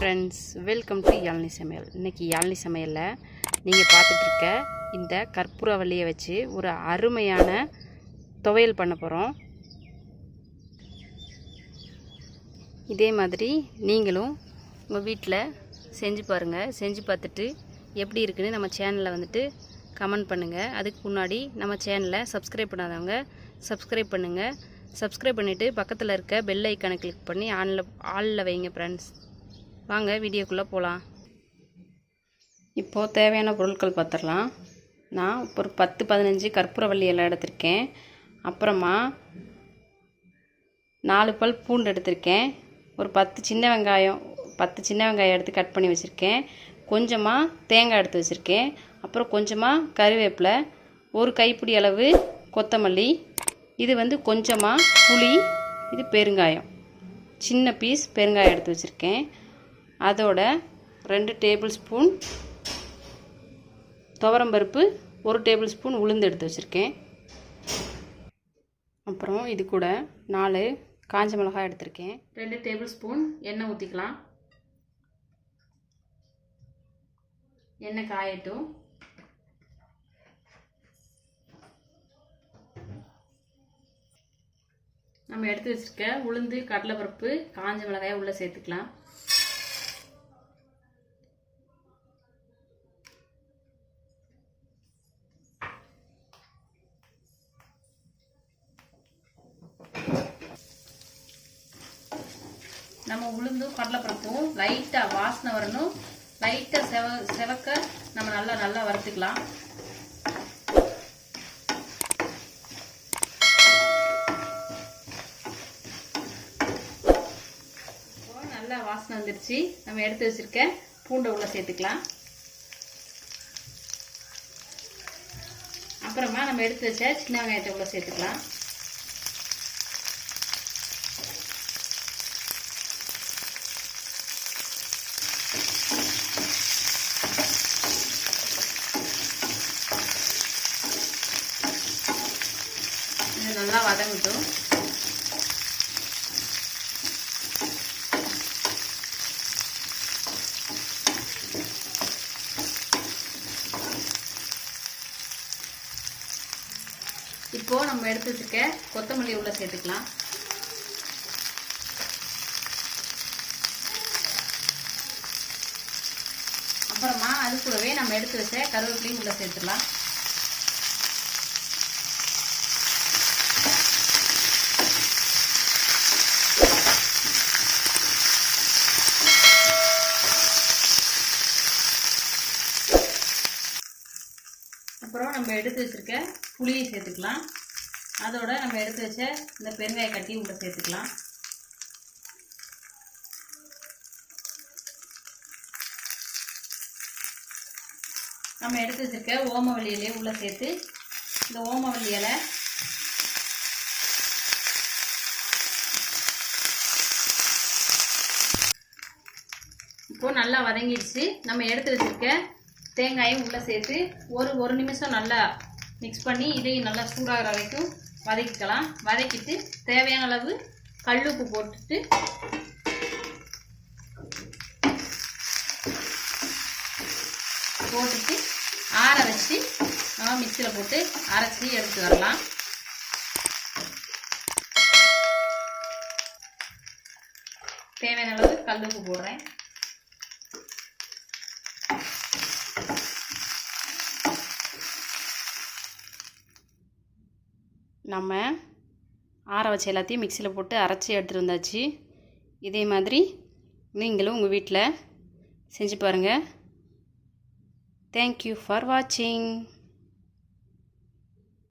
Friends, welcome to Yazhini சமையல். இன்றைக்கி யாழினி சமையலில் நீங்கள் பார்த்துட்ருக்க இந்த கற்பூரவல்லியை வச்சு ஒரு அருமையான துவையல் பண்ண போகிறோம். இதே மாதிரி நீங்களும் உங்கள் வீட்டில் செஞ்சு பாருங்கள். செஞ்சு பார்த்துட்டு எப்படி இருக்குன்னு நம்ம சேனலில் வந்துட்டு கமெண்ட் பண்ணுங்கள். அதுக்கு முன்னாடி நம்ம சேனலை சப்ஸ்கிரைப் பண்ணாதவங்க சப்ஸ்கிரைப் பண்ணுங்கள். சப்ஸ்கிரைப் பண்ணிவிட்டு பக்கத்தில் இருக்க பெல் ஐக்கானை கிளிக் பண்ணி ஆளில் வைங்க ஃப்ரெண்ட்ஸ். வாங்க வீடியோக்குள்ளே போகலாம். இப்போது தேவையான பொருட்கள் பார்த்துடலாம். நான் ஒரு 10-15 கற்பூரவல்லி எல்லாம் எடுத்திருக்கேன். அப்புறமா 4 பல் பூண்டு எடுத்திருக்கேன். ஒரு 10 சின்ன வெங்காயம் எடுத்து கட் பண்ணி வச்சுருக்கேன். கொஞ்சமாக தேங்காய் எடுத்து வச்சுருக்கேன். அப்புறம் கொஞ்சமாக கறிவேப்பிலை, ஒரு கைப்பிடி அளவு கொத்தமல்லி, இது கொஞ்சமாக புளி, இது பெருங்காயம், சின்ன பீஸ் பெருங்காயம் எடுத்து வச்சுருக்கேன். அதோட 2 டேபிள் ஸ்பூன் துவரம்பருப்பு, 1 டேபிள் ஸ்பூன் உளுந்து எடுத்து வச்சுருக்கேன். அப்புறம் இது கூட 4 காஞ்ச மிளகாய் எடுத்திருக்கேன். 2 டேபிள் ஸ்பூன் எண்ணெய் ஊற்றிக்கலாம். எண்ணெய் காயட்டும். நம்ம எடுத்து வச்சுருக்க உளுந்து, கடலைப்பருப்பு, காஞ்ச மிளகாயை உள்ளே சேர்த்துக்கலாம். நம்ம உளுந்தும் கடலைப்பருப்பும் லைட்டாக வாசனை வரணும். லைட்டாக செவக்க நம்ம நல்லா வறுத்துக்கலாம். நல்லா வாசனை வந்துருச்சு. நம்ம எடுத்து வச்சிருக்க பூண்டை உள்ள சேர்த்துக்கலாம். அப்புறமா நம்ம எடுத்து வச்ச சின்ன வெங்காயத்தை உள்ள சேர்த்துக்கலாம். இது நல்லா வதங்கட்டும். இப்போ நம்ம எடுத்து வச்சிருக்க கொத்தமல்லி உள்ள சேர்த்துக்கலாம். அப்புறமா அது கூடவே நம்ம எடுத்து வச்ச கருவேப்பிலையும் உள்ள சேர்த்துக்கலாம். அப்புறம் நம்ம எடுத்து வச்சிருக்க புளியை சேர்த்துக்கலாம். அதோட நம்ம எடுத்து வச்ச இந்த பெருங்காய கட்டி உள்ள சேர்த்துக்கலாம். நம்ம எடுத்து வச்சிருக்க ஓமவல்லி இலையை உள்ள சேர்த்து இந்த ஓமவல்லி இலை இப்போ நல்லா வதங்கிடுச்சு. நம்ம எடுத்து வச்சிருக்க தேங்காயும் உள்ளே சேர்த்து ஒரு நிமிஷம் நல்லா மிக்ஸ் பண்ணி இதையும் நல்லா சூடாகிற வரைக்கும் வதக்கிக்கலாம். வதக்கிட்டு தேவையான அளவு கல்லுப்பு போட்டுட்டு ஆற வச்சு நம்ம மிக்சியில் போட்டு அரைச்சி எடுத்து வரலாம். தேவையான அளவு கல்லுப்பு போடுறேன். நம்ம ஆற வச்ச எல்லாத்தையும் மிக்சியில் போட்டு அரைச்சி எடுத்துகிட்டு வந்தாச்சு. இதே மாதிரி நீங்களும் உங்கள் வீட்டில் செஞ்சு பாருங்கள். தேங்க்யூ ஃபார் வாட்சிங்.